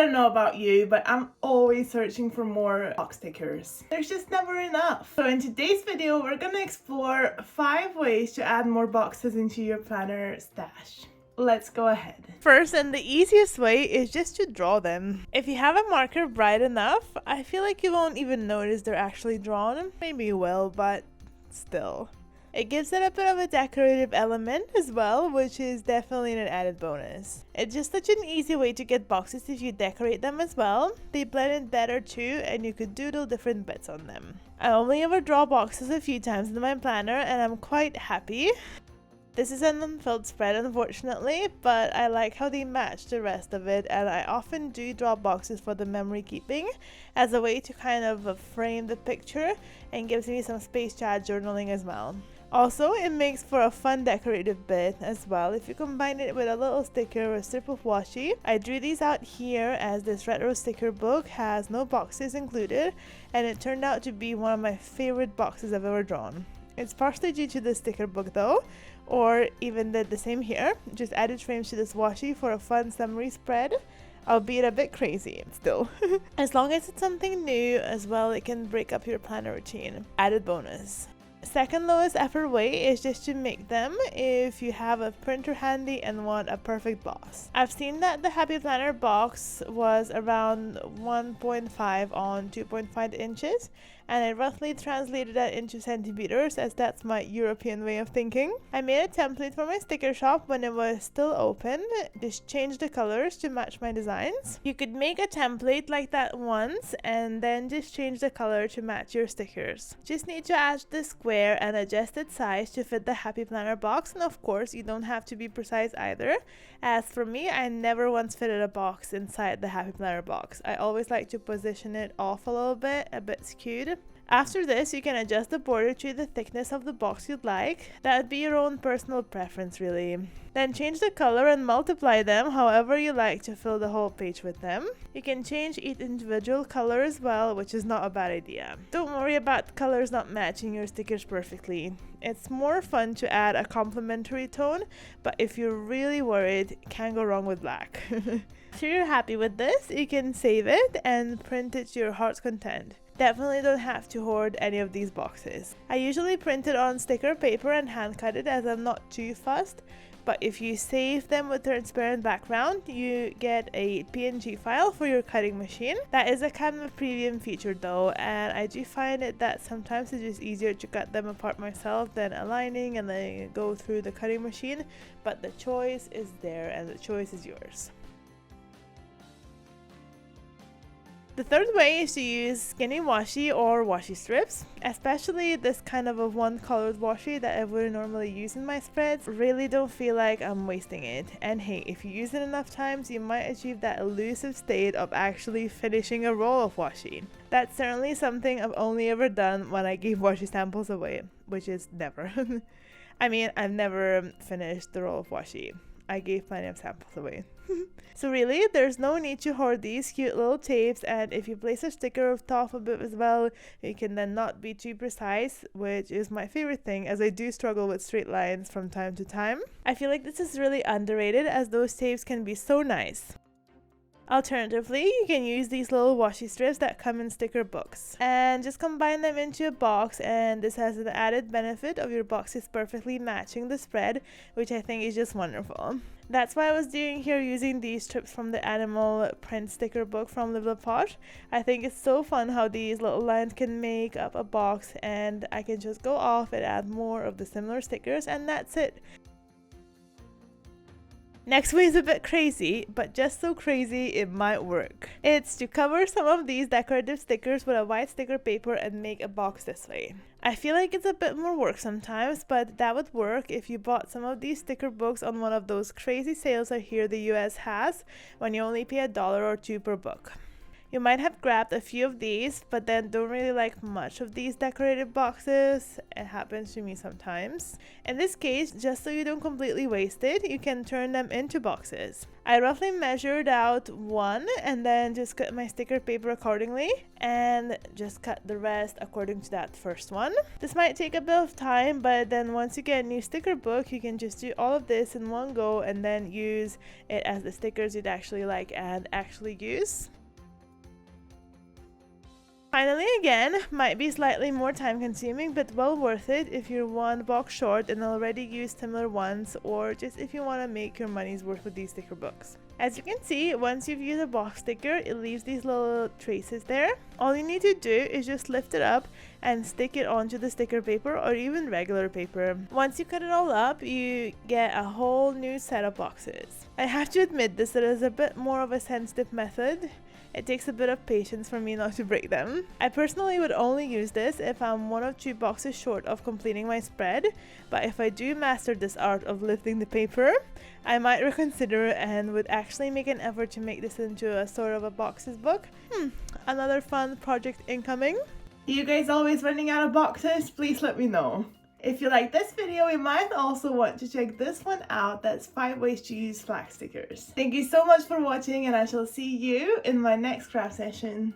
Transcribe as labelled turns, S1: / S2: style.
S1: don't know about you, but I'm always searching for more box stickers. There's just never enough. So in today's video, we're gonna explore 5 ways to add more boxes into your planner stash. Let's go ahead. First, and the easiest way is just to draw them. If you have a marker bright enough, I feel like you won't even notice they're actually drawn. Maybe you will, but still. It gives it a bit of a decorative element as well, which is definitely an added bonus. It's just such an easy way to get boxes if you decorate them as well. They blend in better too, and you could doodle different bits on them. I only ever draw boxes a few times in my planner, and I'm quite happy. This is an unfilled spread, unfortunately, but I like how they match the rest of it, and I often do draw boxes for the memory keeping as a way to kind of frame the picture and gives me some space to add journaling as well. Also, it makes for a fun decorative bit as well if you combine it with a little sticker or a strip of washi. I drew these out here as this retro sticker book has no boxes included, and it turned out to be one of my favorite boxes I've ever drawn. It's partially due to the sticker book though, or even the same here, just added frames to this washi for a fun summary spread, albeit a bit crazy still. As long as it's something new as well, it can break up your planner routine. Added bonus. Second lowest effort way is just to make them if you have a printer handy and want a perfect box. I've seen that the Happy Planner box was around 1.5 on 2.5 inches, and I roughly translated that into centimeters as that's my European way of thinking. I made a template for my sticker shop when it was still open, just changed the colors to match my designs. You could make a template like that once and then just change the color to match your stickers. Just need to add the square and adjust its size to fit the Happy Planner box, and of course you don't have to be precise either. As for me, I never once fitted a box inside the Happy Planner box. I always like to position it off a bit skewed. After this, you can adjust the border to the thickness of the box you'd like. That would be your own personal preference really. Then change the color and multiply them however you like to fill the whole page with them. You can change each individual color as well, which is not a bad idea. Don't worry about colors not matching your stickers perfectly. It's more fun to add a complementary tone, but if you're really worried, can't go wrong with black. After you're happy with this, you can save it and print it to your heart's content. Definitely don't have to hoard any of these boxes. I usually print it on sticker paper and hand cut it as I'm not too fussed, but if you save them with transparent background, you get a PNG file for your cutting machine. That is a kind of premium feature though, and I do find it that sometimes it's just easier to cut them apart myself than aligning and then go through the cutting machine, but the choice is there and the choice is yours. The third way is to use skinny washi or washi strips, especially this kind of a one-colored washi that I wouldn't normally use in my spreads. Really don't feel like I'm wasting it. And hey, if you use it enough times, you might achieve that elusive state of actually finishing a roll of washi. That's certainly something I've only ever done when I gave washi samples away, which is never. I mean, I've never finished the roll of washi. I gave plenty of samples away. So really, there's no need to hoard these cute little tapes, and if you place a sticker on top of it as well, you can then not be too precise, which is my favorite thing as I do struggle with straight lines from time to time. I feel like this is really underrated as those tapes can be so nice. Alternatively, you can use these little washi strips that come in sticker books and just combine them into a box, and this has an added benefit of your boxes perfectly matching the spread, which I think is just wonderful. That's why I was doing here using these strips from the animal print sticker book from Live La Poche. I think it's so fun how these little lines can make up a box, and I can just go off and add more of the similar stickers, and that's it. Next way is a bit crazy, but just so crazy it might work. It's to cover some of these decorative stickers with a white sticker paper and make a box this way. I feel like it's a bit more work sometimes, but that would work if you bought some of these sticker books on one of those crazy sales I hear the US has when you only pay $1 or $2 per book. You might have grabbed a few of these, but then don't really like much of these decorative boxes. It happens to me sometimes. In this case, just so you don't completely waste it, you can turn them into boxes. I roughly measured out one and then just cut my sticker paper accordingly and just cut the rest according to that first one. This might take a bit of time, but then once you get a new sticker book, you can just do all of this in one go and then use it as the stickers you'd actually like and actually use. Finally, again, might be slightly more time consuming, but well worth it if you're one box short and already use similar ones, or just if you want to make your money's worth with these sticker books. As you can see, once you've used a box sticker, it leaves these little traces there. All you need to do is just lift it up and stick it onto the sticker paper or even regular paper. Once you cut it all up, you get a whole new set of boxes. I have to admit this is a bit more of a sensitive method. It takes a bit of patience for me not to break them. I personally would only use this if I'm 1 or 2 boxes short of completing my spread, but if I do master this art of lifting the paper, I might reconsider and would actually make an effort to make this into a sort of a boxes book. Another fun project incoming. You guys always running out of boxes? Please let me know. If you like this video, you might also want to check this one out. That's 5 ways to use flag stickers. Thank you so much for watching, and I shall see you in my next craft session.